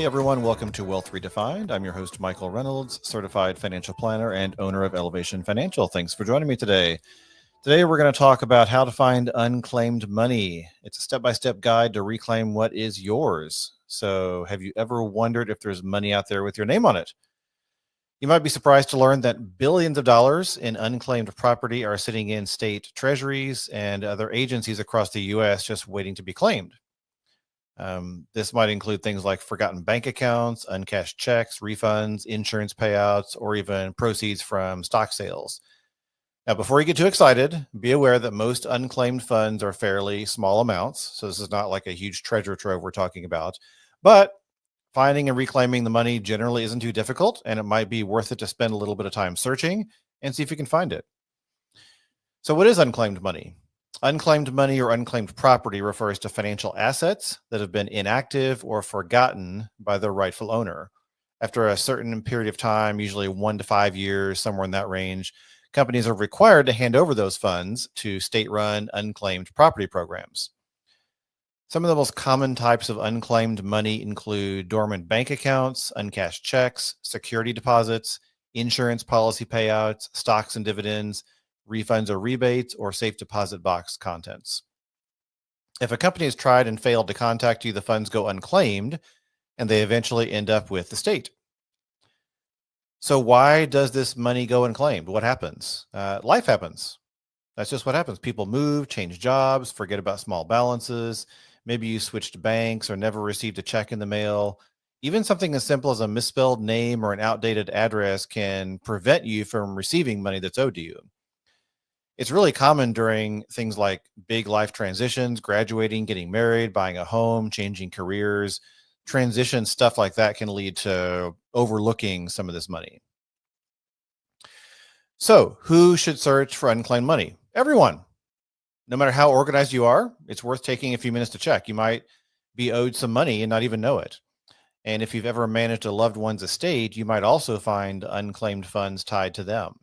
Hey everyone, welcome to Wealth Redefined. I'm your host, Michael Reynolds, certified financial planner and owner of Elevation Financial. Thanks for joining me today. Today we're going to talk about how to find unclaimed money. It's a step-by-step guide to reclaim what is yours. So have you ever wondered if there's money out there with your name on it? You might be surprised to learn that billions of dollars in unclaimed property are sitting in state treasuries and other agencies across the U.S. just waiting to be claimed. This might include things like forgotten bank accounts, uncashed checks, refunds, insurance payouts, or even proceeds from stock sales. Now, before you get too excited, be aware that most unclaimed funds are fairly small amounts. So this is not like a huge treasure trove we're talking about. But finding and reclaiming the money generally isn't too difficult, and it might be worth it to spend a little bit of time searching and see if you can find it. So what is unclaimed money? Unclaimed money or unclaimed property refers to financial assets that have been inactive or forgotten by their rightful owner. After a certain period of time, usually 1 to 5 years, somewhere in that range, companies are required to hand over those funds to state-run unclaimed property programs. Some of the most common types of unclaimed money include dormant bank accounts, uncashed checks, security deposits, insurance policy payouts, stocks and dividends, refunds or rebates, or safe deposit box contents. If a company has tried and failed to contact you, the funds go unclaimed and they eventually end up with the state. So why does this money go unclaimed? What happens? Life happens. That's just what happens. People move, change jobs, forget about small balances. Maybe you switched banks or never received a check in the mail. Even something as simple as a misspelled name or an outdated address can prevent you from receiving money that's owed to you. It's really common during things like big life transitions, graduating, getting married, buying a home, changing careers. Transition stuff like that can lead to overlooking some of this money. So, who should search for unclaimed money? Everyone. No matter how organized you are, it's worth taking a few minutes to check. You might be owed some money and not even know it. And if you've ever managed a loved one's estate, you might also find unclaimed funds tied to them.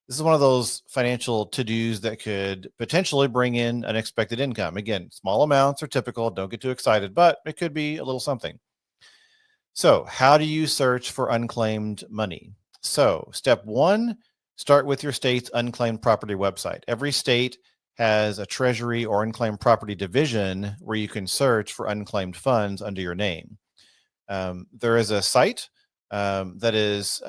This is one of those financial to-dos that could potentially bring in unexpected income. Again, small amounts are typical. Don't get too excited, but it could be a little something. So how do you search for unclaimed money? So step one, start with your state's unclaimed property website. Every state has a treasury or unclaimed property division where you can search for unclaimed funds under your name. There is a site that is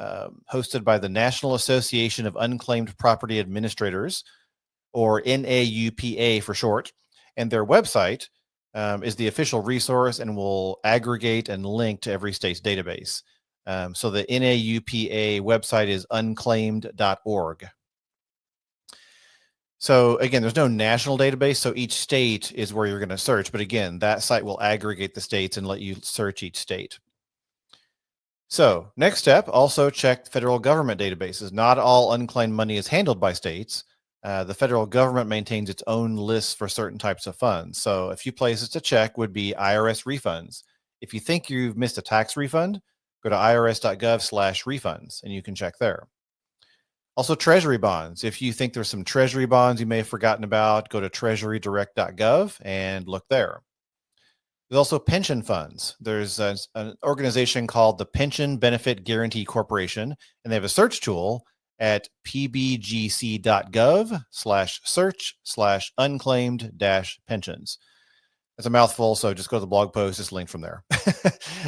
hosted by the National Association of Unclaimed Property Administrators, or NAUPA for short, and their website is the official resource and will aggregate and link to every state's database. So the NAUPA website is unclaimed.org. So again, there's no national database, so each state is where you're going to search. But again, that site will aggregate the states and let you search each state. So next step, also check federal government databases. Not all unclaimed money is handled by states. The federal government maintains its own lists for certain types of funds. So a few places to check would be IRS refunds. If you think you've missed a tax refund, go to irs.gov/refunds and you can check there. Also, treasury bonds. If you think there's some treasury bonds you may have forgotten about, go to treasurydirect.gov and look there. There's also pension funds. There's an organization called the Pension Benefit Guaranty Corporation, and they have a search tool at pbgc.gov/search/unclaimed-pensions. It's a mouthful, so just go to the blog post. It's linked from there.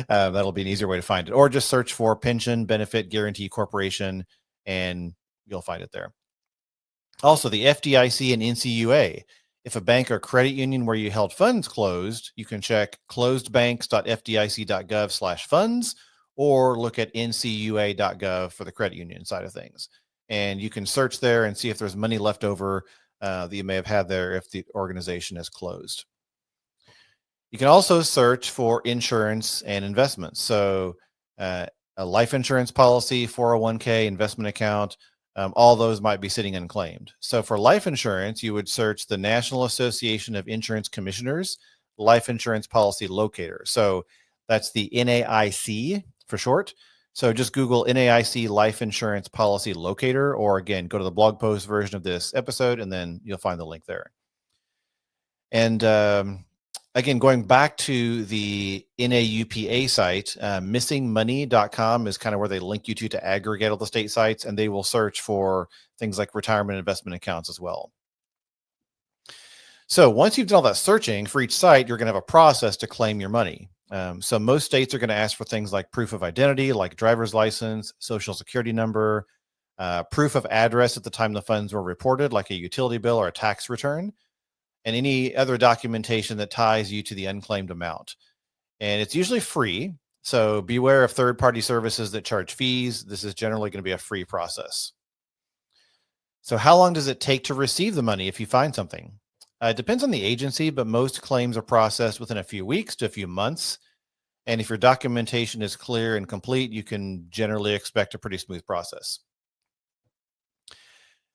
That'll be an easier way to find it. Or just search for Pension Benefit Guaranty Corporation, and you'll find it there. Also, the FDIC and NCUA. If a bank or credit union where you held funds closed, you can check closedbanks.fdic.gov/funds or look at ncua.gov for the credit union side of things. And you can search there and see if there's money left over that you may have had there if the organization is closed. You can also search for insurance and investments. So a life insurance policy, 401k, investment account, all those might be sitting unclaimed. So for life insurance, you would search the National Association of Insurance Commissioners Life Insurance Policy Locator. So that's the NAIC for short. So just Google NAIC Life Insurance Policy Locator, or again, go to the blog post version of this episode, and then you'll find the link there. And Again, going back to the NAUPA site, missingmoney.com is kind of where they link you to aggregate all the state sites, and they will search for things like retirement investment accounts as well. So once you've done all that searching for each site, you're going to have a process to claim your money. So most states are going to ask for things like proof of identity, like driver's license, social security number, proof of address at the time the funds were reported, like a utility bill or a tax return, and any other documentation that ties you to the unclaimed amount. And it's usually free. So beware of third-party services that charge fees. This is generally going to be a free process. So how long does it take to receive the money if you find something? It depends on the agency, but most claims are processed within a few weeks to a few months. And if your documentation is clear and complete, you can generally expect a pretty smooth process.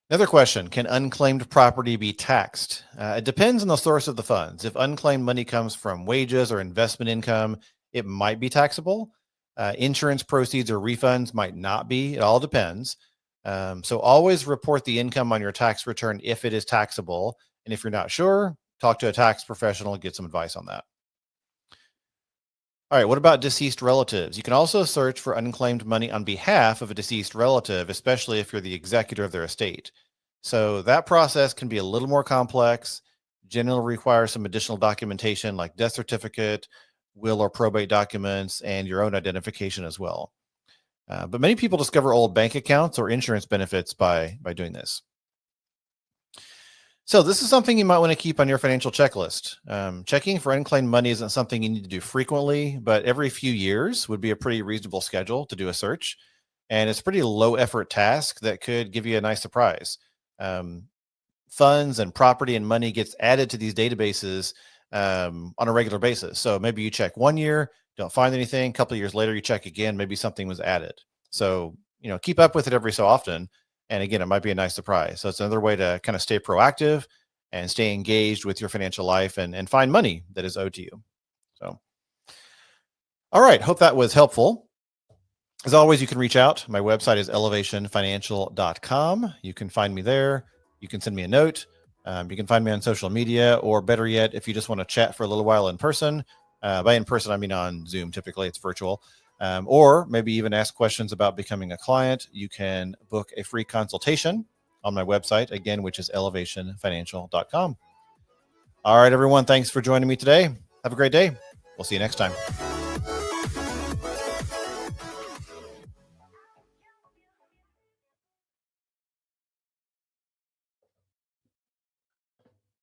Another question, can unclaimed property be taxed? It depends on the source of the funds. If unclaimed money comes from wages or investment income, it might be taxable. Insurance proceeds or refunds might not be. It all depends. So always report the income on your tax return if it is taxable. And if you're not sure, talk to a tax professional and get some advice on that. All right, what about deceased relatives? You can also search for unclaimed money on behalf of a deceased relative, especially if you're the executor of their estate. So that process can be a little more complex, generally requires some additional documentation like death certificate, will or probate documents, and your own identification as well. But many people discover old bank accounts or insurance benefits by doing this. So this is something you might want to keep on your financial checklist. Checking for unclaimed money isn't something you need to do frequently, but every few years would be a pretty reasonable schedule to do a search. And it's a pretty low effort task that could give you a nice surprise. Funds and property and money gets added to these databases on a regular basis. So maybe you check 1 year, don't find anything. A couple of years later, you check again, maybe something was added. So, keep up with it every so often. And again, it might be a nice surprise. So it's another way to kind of stay proactive and stay engaged with your financial life and find money that is owed to you. So, all right. Hope that was helpful. As always, you can reach out. My website is elevationfinancial.com. You can find me there. You can send me a note. You can find me on social media, or better yet, if you just want to chat for a little while in person. By in person, I mean on Zoom. Typically, it's virtual. Or maybe even ask questions about becoming a client. You can book a free consultation on my website, again, which is elevationfinancial.com. All right, everyone. Thanks for joining me today. Have a great day. We'll see you next time.